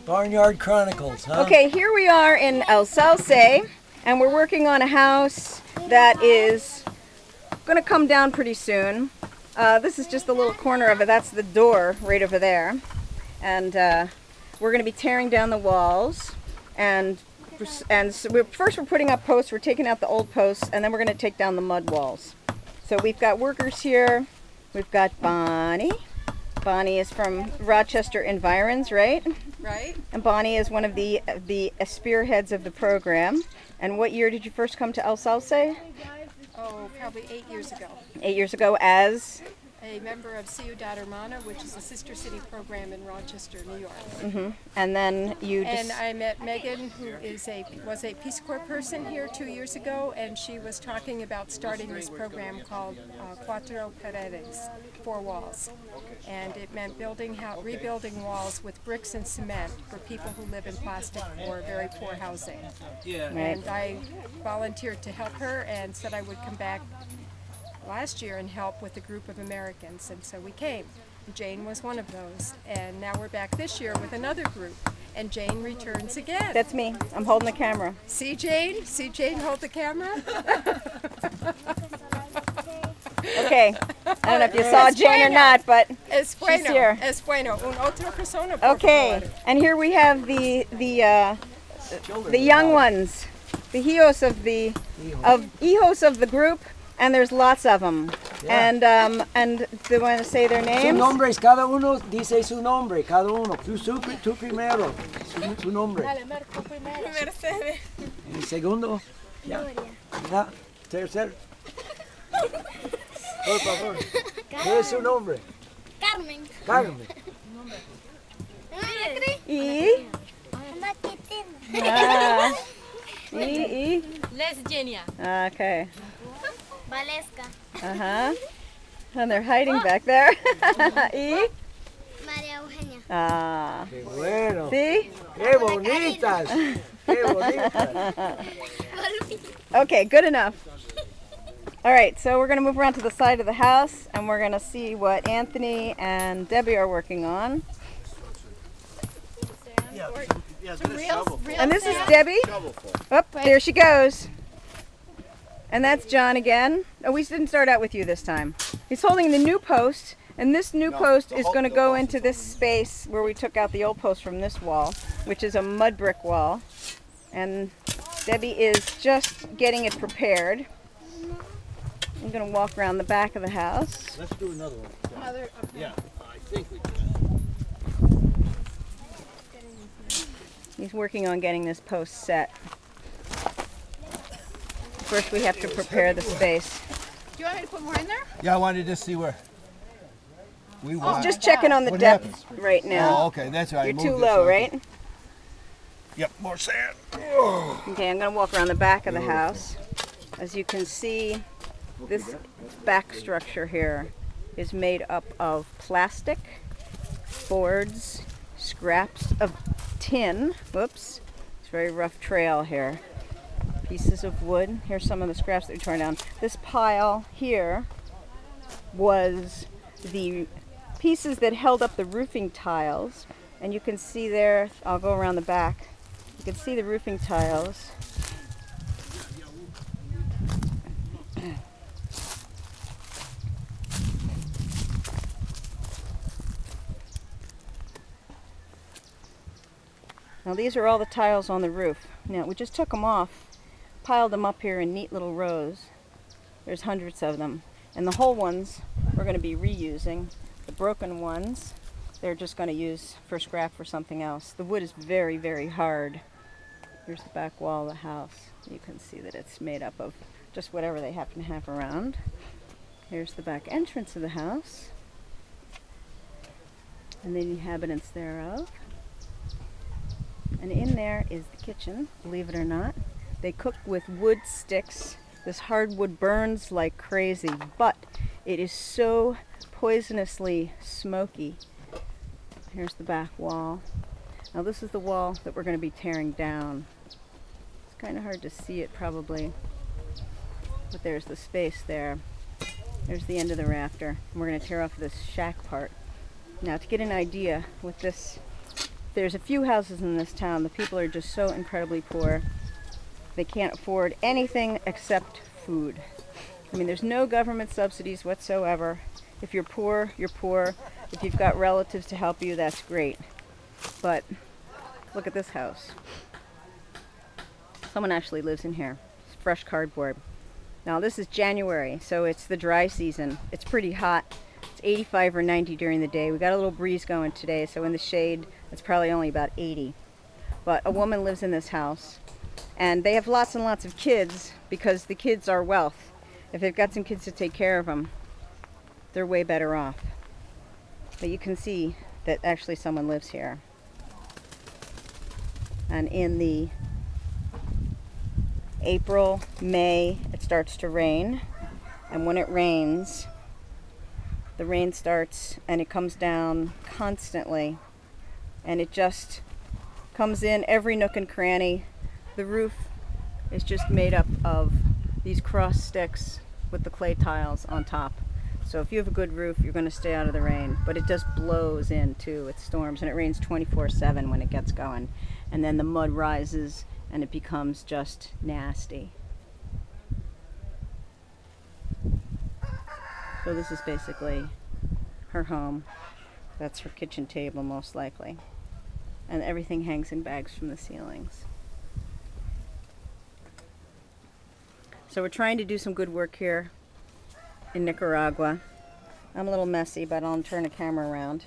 Barnyard Chronicles, huh? Okay, here we are in El Salce, and we're working on a house that is going to come down pretty soon. This is just the little corner of it. That's the door right over there. And we're going to be tearing down the walls. And so first we're putting up posts. We're taking out the old posts, and then we're going to take down the mud walls. So we've got workers here. We've got Bonnie. Bonnie is from Rochester Environs, right? Right. And Bonnie is one of the spearheads of the program. And what year did you first come to El Salce? Oh, probably 8 years ago. 8 years ago as? A member of Ciudad Hermana, which is a sister city program in Rochester, New York. Mm-hmm. And then you And I met Megan, who was a Peace Corps person here 2 years ago, and she was talking about starting this program called Cuatro Paredes, 4 walls. And it meant rebuilding walls with bricks and cement for people who live in plastic or very poor housing. Yeah. Right. And I volunteered to help her and said I would come back last year and help with a group of Americans, and so we came. Jane was one of those, and now we're back this year with another group, and Jane returns again. That's me. I'm holding the camera. See Jane? See Jane hold the camera? Okay. I don't know if you saw Jane or not, but Es bueno. she's here. Es bueno. Un otra persona, por Okay. favor. And here we have the young ones, the hijos of the group. And there's lots of them. Yeah. And they want to say their Sus names? nombres, cada uno dice su nombre, cada uno. Tú primero, su nombre. Dale, Marco primero. Mercedes. El segundo. Ya. Ya. Tercer. Por favor. ¿Qué es su nombre? Carmen. Carmen. Y? Ah. Y? Lesgenia. Okay. Valesca. Uh-huh. And they're hiding back there. Y? María Eugenia. Ah. Qué bueno. See? Qué bonitas. Qué bonitas. Okay, good enough. All right, so we're going to move around to the side of the house, and we're going to see what Anthony and Debbie are working on. And this is Debbie. Oh, there she goes. And that's John again. Oh, we didn't start out with you this time. He's holding the new post, and this new post is going to go into this space where we took out the old post from this wall, which is a mud brick wall. And Debbie is just getting it prepared. I'm going to walk around the back of the house. Let's do another one. Yeah, I think we do. He's working on getting this post set. First we have to prepare the space. Do you want me to put more in there? Yeah, I wanted to see where we He's want. just checking on the What depth happens? right now. Oh, okay, that's right. You're Move too this low, so I right? can- Yep, more sand. Okay, I'm going to walk around the back of the house. As you can see, this back structure here is made up of plastic, boards, scraps of tin. Whoops, it's a very rough trail here. Pieces of wood. Here's some of the scraps that we tore down. This pile here was the pieces that held up the roofing tiles. And you can see there, I'll go around the back. You can see the roofing tiles. Now these are all the tiles on the roof. Now we just took them off, piled them up here in neat little rows. There's hundreds of them. And the whole ones we're going to be reusing. The broken ones, they're just going to use for scrap for something else. The wood is very, very hard. Here's the back wall of the house. You can see that it's made up of just whatever they happen to have around. Here's the back entrance of the house and the inhabitants thereof. And in there is the kitchen, believe it or not. They cook with wood sticks. This hardwood burns like crazy, but it is so poisonously smoky. Here's the back wall. Now this is the wall that we're going to be tearing down. It's kind of hard to see it probably, but there's the space there. There's the end of the rafter. And we're going to tear off this shack part. Now to get an idea what this there's a few houses in this town. The people are just so incredibly poor. They can't afford anything except food. I mean, there's no government subsidies whatsoever. If you're poor, you're poor. If you've got relatives to help you, that's great. But look at this house. Someone actually lives in here. It's fresh cardboard. Now this is January, so it's the dry season. It's pretty hot. It's 85 or 90 during the day. We got a little breeze going today, so in the shade, it's probably only about 80. But a woman lives in this house, and they have lots and lots of kids because the kids are wealth. If they've got some kids to take care of them, they're way better off. But you can see that actually someone lives here. And in the April, May, it starts to rain. And when it rains, the rain starts and it comes down constantly. And it just comes in every nook and cranny. The roof is just made up of these cross sticks with the clay tiles on top. So if you have a good roof, you're going to stay out of the rain. But it just blows in too. It storms, and it rains 24/7 when it gets going. And then the mud rises and it becomes just nasty. So this is basically her home. That's her kitchen table most likely. And everything hangs in bags from the ceilings. So we're trying to do some good work here in Nicaragua. I'm a little messy, but I'll turn the camera around.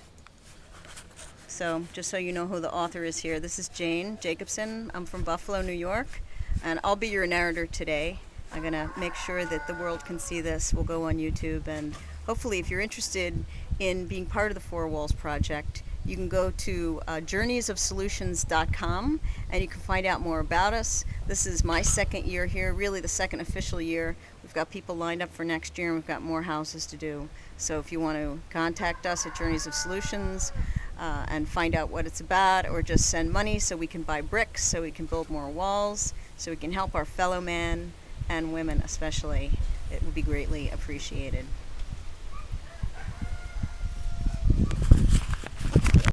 So just so you know who the author is here, this is Jane Jacobson. I'm from Buffalo, New York, and I'll be your narrator today. I'm going to make sure that the world can see this. We'll go on YouTube, and hopefully if you're interested in being part of the Four Walls Project, you can go to journeysofsolutions.com and you can find out more about us. This is my second year here, really the second official year. We've got people lined up for next year, and we've got more houses to do. So if you want to contact us at Journeys of Solutions and find out what it's about, or just send money so we can buy bricks, so we can build more walls, so we can help our fellow men and women especially, it would be greatly appreciated.